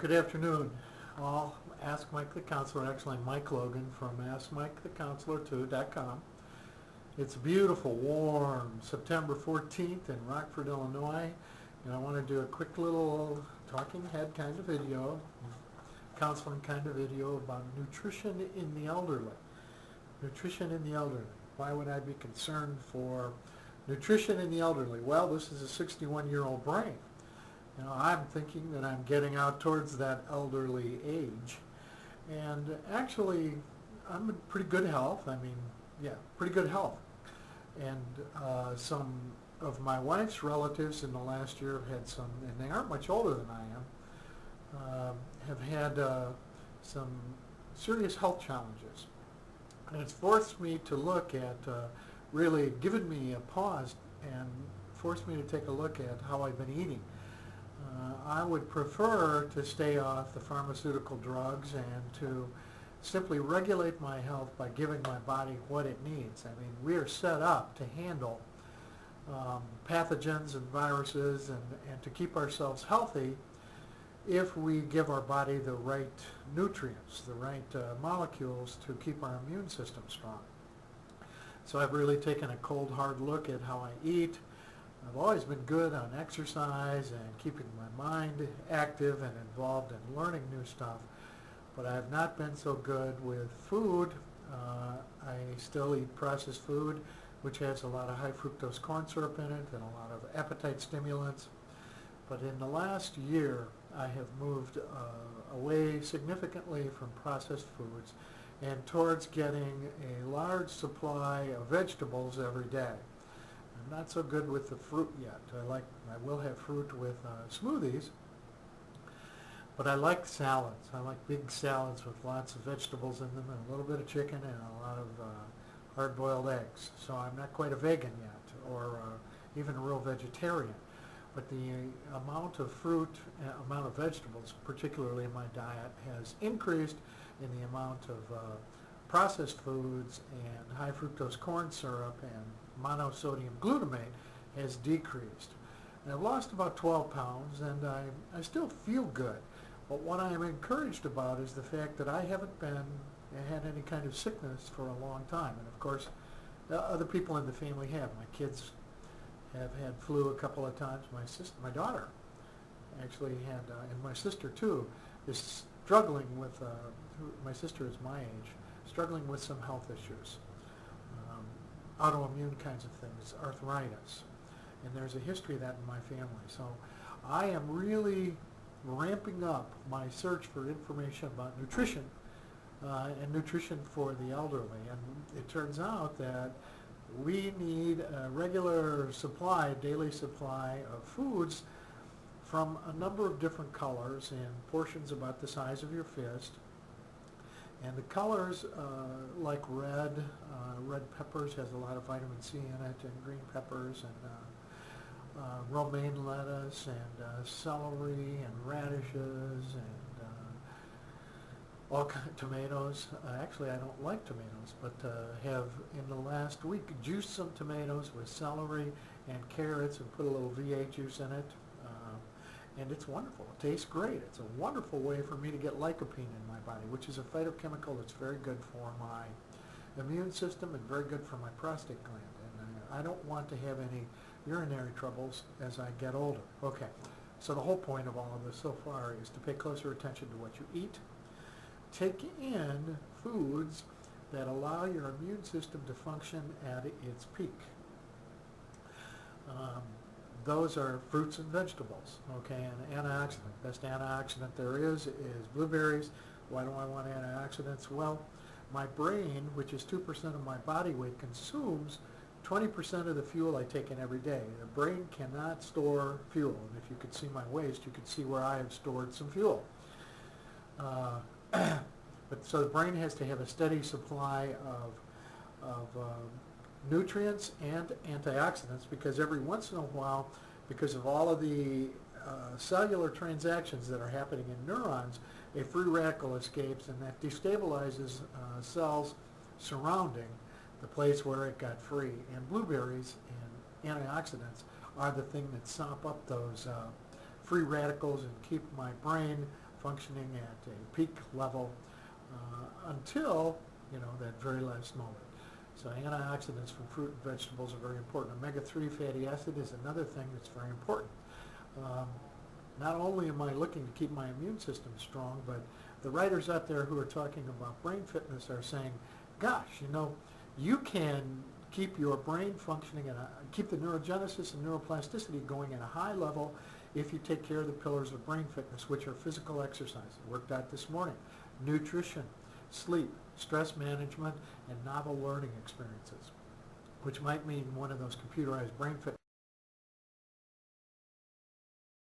Good afternoon. I'll Ask Mike the Counselor, actually Mike Logan from AskMikeTheCounselor2.com. It's a beautiful, warm September 14th in Rockford, Illinois, and I want to do a quick little talking head kind of video, counseling kind of video about nutrition in the elderly. Nutrition in the elderly. Why would I be concerned for nutrition in the elderly? Well, this is a 61-year-old brain. I'm thinking that I'm getting out towards that elderly age. And actually, I'm in pretty good health. Pretty good health. And some of my wife's relatives in the last year have had some, and they aren't much older than I am, have had some serious health challenges. And it's forced me to look at, really given me a pause and forced me to take a look at how I've been eating. I would prefer to stay off the pharmaceutical drugs and to simply regulate my health by giving my body what it needs. We are set up to handle pathogens and viruses and to keep ourselves healthy if we give our body the right nutrients, the right molecules to keep our immune system strong. So I've really taken a cold, hard look at how I eat. I've always been good on exercise and keeping my mind active and involved in learning new stuff, but I have not been so good with food. I still eat processed food, which has a lot of high fructose corn syrup in it and a lot of appetite stimulants. But in the last year, I have moved away significantly from processed foods and towards getting a large supply of vegetables every day. I'm not so good with the fruit yet. I will have fruit with smoothies, but I like salads. I like big salads with lots of vegetables in them and a little bit of chicken and a lot of hard-boiled eggs. So I'm not quite a vegan yet, or even a real vegetarian. But the amount of fruit, amount of vegetables, particularly in my diet, has increased in the amount of processed foods, and high fructose corn syrup and monosodium glutamate has decreased. And I've lost about 12 pounds, and I still feel good. But what I am encouraged about is the fact that I haven't had any kind of sickness for a long time. And of course, other people in the family have. My kids have had flu a couple of times. My daughter actually had, and my sister too, is struggling with, my sister is my age, struggling with some health issues, autoimmune kinds of things, arthritis, and there's a history of that in my family. So I am really ramping up my search for information about nutrition and nutrition for the elderly. And it turns out that we need a regular supply, daily supply of foods from a number of different colors in portions about the size of your fist. And the colors, like red peppers has a lot of vitamin C in it, and green peppers, and romaine lettuce, and celery, and radishes, and all kinds of tomatoes. Actually, I don't like tomatoes, but have in the last week juiced some tomatoes with celery and carrots and put a little V8 juice in it. And it's wonderful. It tastes great. It's a wonderful way for me to get lycopene in my body, which is a phytochemical that's very good for my immune system and very good for my prostate gland. And I don't want to have any urinary troubles as I get older. Okay, so the whole point of all of this so far is to pay closer attention to what you eat. Take in foods that allow your immune system to function at its peak. Those are fruits and vegetables, okay, and antioxidant. Best antioxidant there is blueberries. Why do I want antioxidants? Well, my brain, which is 2% of my body weight, consumes 20% of the fuel I take in every day. The brain cannot store fuel, and if you could see my waist, you could see where I have stored some fuel. So the brain has to have a steady supply of nutrients and antioxidants, because every once in a while, because of all of the cellular transactions that are happening in neurons, a free radical escapes, and that destabilizes cells surrounding the place where it got free. And blueberries and antioxidants are the thing that sop up those free radicals and keep my brain functioning at a peak level until, that very last moment. So antioxidants from fruit and vegetables are very important. Omega-3 fatty acid is another thing that's very important. Not only am I looking to keep my immune system strong, but the writers out there who are talking about brain fitness are saying, gosh, you can keep your brain functioning and keep the neurogenesis and neuroplasticity going at a high level if you take care of the pillars of brain fitness, which are physical exercise, worked out this morning, nutrition, sleep, stress management, and novel learning experiences, which might mean one of those computerized brain fitness